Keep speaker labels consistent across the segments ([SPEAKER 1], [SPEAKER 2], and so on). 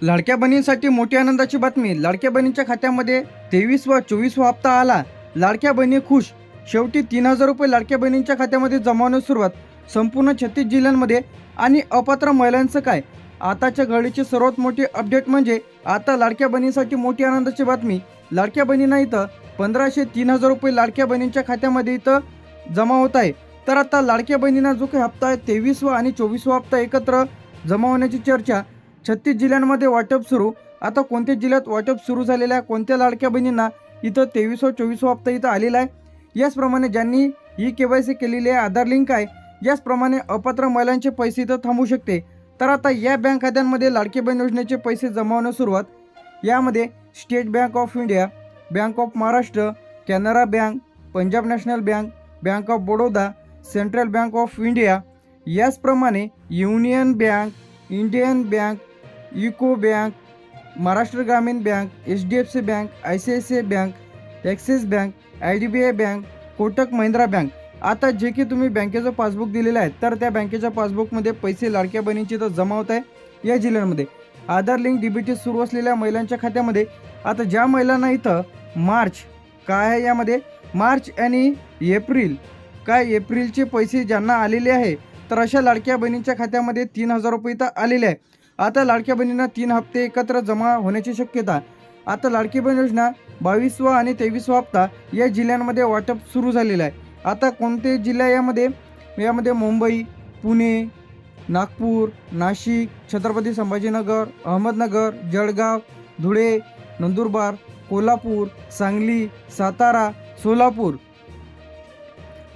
[SPEAKER 1] लाडक्या बहिणींसाठी मोठी आनंदाची बातमी। लाडक्या बहिणींच्या खात्यामध्ये 23 व 24 हप्ता आला। लाडक्या बहिणी खुश। शेवटी 3000 रुपये लाडक्या बहिणींच्या खात्यामध्ये जमा होण्यास सुरुवात। संपूर्ण 36 जिल्ह्यांमध्ये। आणि अपात्र महिलांचं काय? आताच्या घडीची सर्वात मोठी अपडेट म्हणजे आता लाडक्या बहिणींसाठी मोठी आनंदाची बातमी। लाडक्या बहिणींना इथं 1500 3000 रुपये लाडक्या बहिणींच्या खात्यामध्ये इथं जमा होत आहे। तर आता लाडक्या बहिणींना जो काही हप्ता आहे 23 व आणि 24 हप्ता एकत्र जमा होण्याची चर्चा। 36 जिल्ह्यांमध्ये वाटप सुरू। आता कोणत्या जिल्ह्यात वाटप सुरू झालेलं आहे, कोणत्या लाडक्या बहिणींना इथं 23 व 24 हप्ता इथं आलेला आहे। याचप्रमाणे ज्यांनी KYC केलेली आहे, आधार लिंक आहे, याचप्रमाणे अपात्र महिलांचे पैसे इथं थांबू शकते। तर आता या बँक खात्यांमध्ये लाडकी बहीण योजनेचे पैसे जमा होण्यास सुरुवात। यामध्ये State Bank of India, Bank of Maharashtra, Canara Bank, Punjab National Bank, Bank of Baroda, Central Bank of India, याचप्रमाणे Union Bank, Indian Bank, UCO Bank, Maharashtra Gramin Bank, HDFC Bank, ICICI Bank, Axis Bank, IDBI Bank, Kotak Mahindra Bank. आता जे की तुम्ही बँकेचं passbook दिलेलं आहे, तर त्या बँकेच्या पासबुकमध्ये पैसे लाडक्या बहिणींचे तर जमा होत आहे। या जिल्ह्यांमध्ये आधार लिंक DBT सुरू असलेल्या महिलांच्या खात्यामध्ये आता ज्या महिलांना इथं मार्च काय आहे, यामध्ये मार्च आणि एप्रिल एप्रिलचे पैसे ज्यांना आलेले आहे, तर अशा लाडक्या बहिणींच्या खात्यामध्ये 3000 रुपये इथं आलेले आहे। आता लाडक्या बहिणींना 3 हप्ते एकत्र जमा होण्याची शक्यता। आता लाडकी बहीण योजना 22 व आणि 23 हप्ता या जिल्ह्यांमध्ये वाटप सुरू झालेलं आहे। आता कोणते जिल्हे यामध्ये मुंबई, पुणे, नागपूर, नाशिक, छत्रपती संभाजीनगर, अहमदनगर, जळगाव, धुळे, नंदुरबार, कोल्हापूर, सांगली, सातारा, सोलापूर,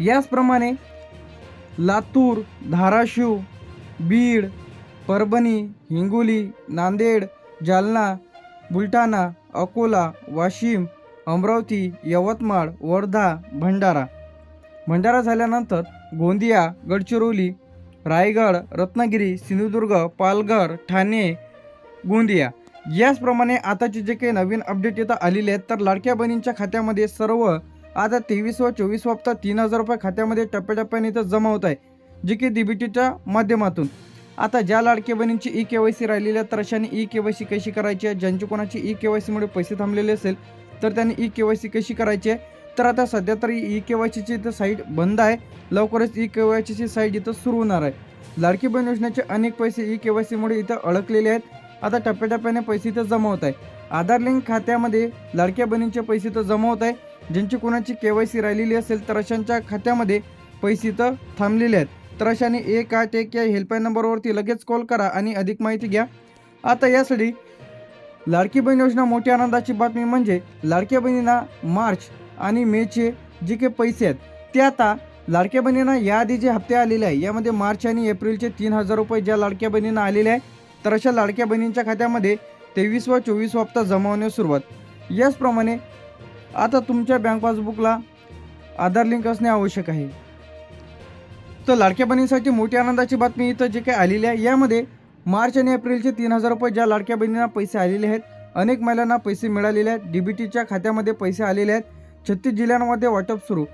[SPEAKER 1] याचप्रमाणे लातूर, धाराशिव, बीड, परभणी, हिंगोली, नांदेड, जालना, बुलढाणा, अकोला, वाशिम, अमरावती, यवतमाळ, वर्धा, भंडारा झाल्यानंतर गोंदिया, गडचिरोली, रायगड, रत्नागिरी, सिंधुदुर्ग, पालघर, ठाणे, गोंदिया। याचप्रमाणे आताचे जे काही नवीन अपडेट येतं आलेले आहेत, तर लाडक्या बहिणींच्या खात्यामध्ये सर्व आता 23 व 24 हप्ता 3000 रुपये खात्यामध्ये टप्प्याटप्प्याने इथं जमा होत आहे, जे की DBTच्या माध्यमातून। आता ज्या लाडक्या बहिणींची KYC राहिलेली आहे, तर अशाने KYC कशी करायची आहे, ज्यांची कोणाची KYC मुळे पैसे थांबलेले असेल, तर त्यांनी KYC कशी करायची आहे। तर आता सध्या तरी KYC ची इथं साईट बंद आहे, लवकरच KYC ची साईट इथं सुरू होणार आहे। लाडकी बहीण योजनेचे अनेक पैसे KYC मुळे इथं अडकलेले आहेत, आता टप्प्याटप्प्याने पैसे इथं जमा होत आहे। आधार लिंक खात्यामध्ये लाडक्या बहिणींचे पैसे इथं जमा होत आहे। ज्यांची कोणाची KYC राहिलेली असेल, तर अशांच्या खात्यामध्ये पैसे इथं थांबलेले आहेत। तर अशाने 181 या हेल्पलाईन नंबरवरती लगेच कॉल करा आणि अधिक माहिती घ्या। आता यासाठी लाडकी बहीण योजना मोठी आनंदाची बातमी म्हणजे लाडक्या बहिणींना मार्च आणि मेचे जे काही पैसे आहेत, ते आता लाडक्या बहिणींना याआधी जे हप्ते आलेले आहे, यामध्ये मार्च आणि एप्रिलचे 3000 रुपये ज्या लाडक्या बहिणींना आलेले आहे, तर अशा लाडक्या बहिणींच्या खात्यामध्ये 23 व 24 हप्ता जमा होण्यास सुरुवात। याचप्रमाणे आता तुमच्या बँक पासबुकला आधार लिंक असणे आवश्यक आहे। तर लाडक्या बहिणींसाठी मोठी आनंदाची बातमी इथं जे काही आलेली आहे, यामध्ये मार्च आणि एप्रिलचे 3000 रुपये ज्या लाडक्या बहिणींना पैसे आलेले आहेत, अनेक महिलांना पैसे मिळालेले आहेत, DBTच्या खात्यामध्ये पैसे आलेले आहेत। 36 जिल्ह्यांमध्ये वाटप सुरू।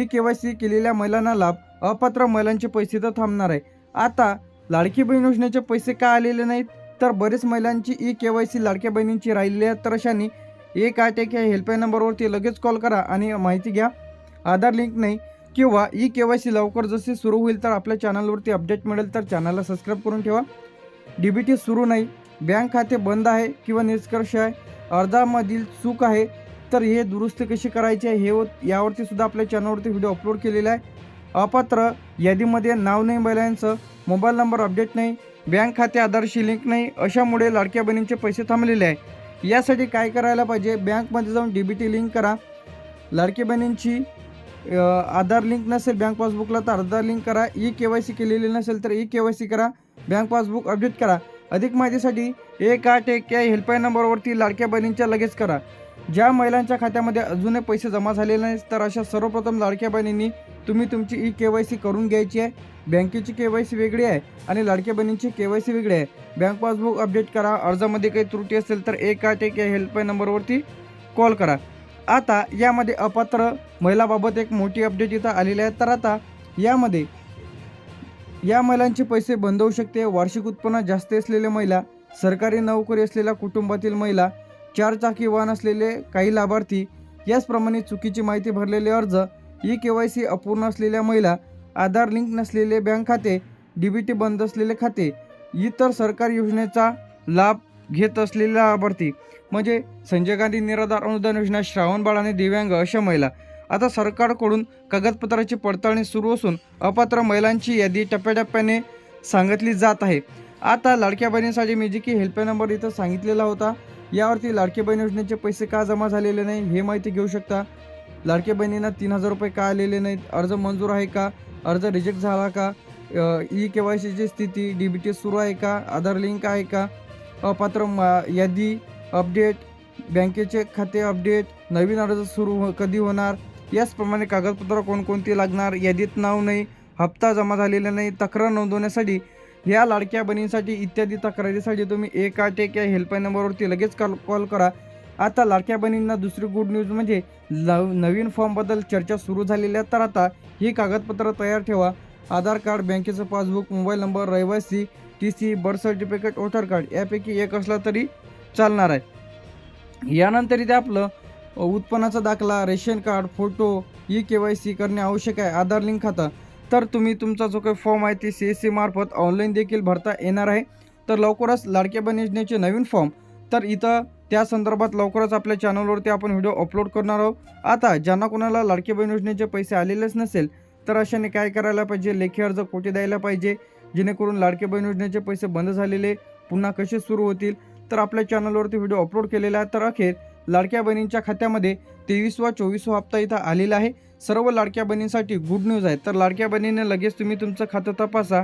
[SPEAKER 1] KYC केलेल्या महिलांना लाभ, अपात्र महिलांचे पैसे तर थांबणार आहे। आता लाडकी बहीण योजनेचे पैसे का आलेले नाहीत, तर बरेच महिलांची KYC लाडक्या बहिणींची राहिलेली आहे, तर अशाने 181 या हेल्पलाईन नंबरवरती लगेच कॉल करा आणि माहिती घ्या। आधार लिंक नाही किंवा KYC लवकर जसे सुरू होईल, तर आपल्या चॅनलवरती अपडेट मिळेल, तर चॅनलला सबस्क्राईब करून ठेवा। DBT सुरू नाही, बँक खाते बंद आहे किंवा निष्कर्ष आहे, अर्जामधील चूक आहे, तर हे दुरुस्ती कशी करायची आहे हे यावरती सुद्धा आपल्या चॅनलवरती व्हिडिओ अपलोड केलेला आहे। अपात्र यादीमध्ये नाव नाही महिलांचं, मोबाईल नंबर अपडेट नाही, बँक खाते आधारशी लिंक नाही, अशामुळे लाडक्या बहिणींचे पैसे थांबलेले आहे। यासाठी काय करायला पाहिजे, बँकमध्ये जाऊन DBT लिंक करा। लाडकी बहिणींची आधार लिंक नसेल बँक पासबुकला, तर आधार लिंक करा। KYC केलेली नसेल तर KYC करा, बँक पासबुक अपडेट करा। अधिक माहितीसाठी 181 या हेल्पलाईन नंबरवरती लाडक्या बहिणींच्या लगेच करा। ज्या महिलांच्या खात्यामध्ये अजूनही पैसे जमा झालेले नाहीत, तर अशा सर्वप्रथम लाडक्या बहिणींनी तुम्ही तुमची KYC करून घ्यायची आहे। बँकेची KYC वेगळी आहे आणि लाडक्या बहिणींची KYC वेगळी आहे। बँक पासबुक अपडेट करा। अर्जामध्ये काही त्रुटी असेल तर 181 या हेल्पलाईन नंबरवरती कॉल करा। आता यामध्ये अपात्र महिलाबाबत एक मोठी अपडेट इथं आलेली आहे, तर आता यामध्ये या महिलांचे पैसे बंद होऊ शकते। वार्षिक उत्पन्न जास्त असलेल्या महिला सरकारी नोकरी असलेल्या कुटुंबातील महिला, 4 चाकी वाहन असलेले काही लाभार्थी, याचप्रमाणे चुकीची माहिती भरलेले अर्ज, ई-केवायसी अपूर्ण असलेल्या महिला, आधार लिंक नसलेले बँक खाते, डीबीटी बंद असलेले खाते, इतर सरकारी योजनेचा लाभ घेत असलेले लाभार्थी म्हणजे संजय गांधी निराधार अनुदान योजना, श्रावण बाळ आणि दिव्यांग अशा महिला. आता सरकारकडून कागदपत्राची पडताळणी सुरू असून अपात्र महिलांची यादी टप्प्याटप्प्याने सांगितली जात आहे. आता लाडक्या बहिणीसाठी मी जी की हेल्पलाईन नंबर इथं सांगितलेला होता, यावरती लाडकी बहीण योजनेचे पैसे का जमा झालेले नाही हे माहिती घेऊ शकता. लाडक्या बहिणींना 3000 रुपये का आलेले नाहीत, अर्ज मंजूर आहे का, अर्ज रिजेक्ट झाला का, ई-केवायसीची स्थिती, डीबीटी सुरू आहे का, आधार लिंक आहे का, अपात्र यादी अपडेट, बँकेचे खाते अपडेट, नवीन अर्ज सुरू कधी होणार, याचप्रमाणे कागदपत्र कोणकोणती लागणार, यादीत नाव नाही, हप्ता जमा झालेला नाही, तक्रार नोंदवण्यासाठी ह्या लाडक्या बहिणींसाठी इत्यादी तक्रारीसाठी तुम्ही 181 या हेल्पलाईन नंबरवरती लगेच कॉल करा. आता लाडक्या बहिणींना दुसरी गुड न्यूज म्हणजे नवीन फॉर्मबद्दल चर्चा सुरू झालेली आहे. तर आता ही कागदपत्र तयार ठेवा. आधार कार्ड, बँकेचं पासबुक, मोबाईल नंबर, रहिवासी, TC, birth certificate, voter card यापैकी एक असला तरी चालणार आहे. यानंतर इथे आपलं उत्पन्नाचा दाखला, रेशन कार्ड, फोटो, ई-केवायसी करणे आवश्यक आहे. आधार लिंक खाता. तर तुम्ही तुमचा जो काही फॉर्म आहे ते CSC मार्फत ऑनलाईन देखील भरता येणार आहे. तर लवकरच लाडक्या बहीण योजनेचे नवीन फॉर्म तर इथं त्या संदर्भात लवकरच आपल्या चॅनलवरती आपण व्हिडिओ अपलोड करणार आहोत. आता ज्यांना कोणाला लाडक्या बहीण योजनेचे पैसे आलेलेच नसेल तर अशाने काय करायला पाहिजे, लेखी अर्ज कोठे द्यायला पाहिजे जेणेकरून लाडक्या बहीण योजनेचे पैसे बंद झालेले पुन्हा कसे सुरू होतील, तर आपल्या चॅनलवरती व्हिडिओ अपलोड केलेला आहे. तर अखेर लाडक्या बहिणींच्या खात्यामध्ये 23वा 24वा हप्ता इथं आलेला आहे. सर्व लाडक्या बहिणींसाठी गुड न्यूज आहे. तर लाडक्या बहिणीने लगेच तुम्ही तुमचं खातं तपासा.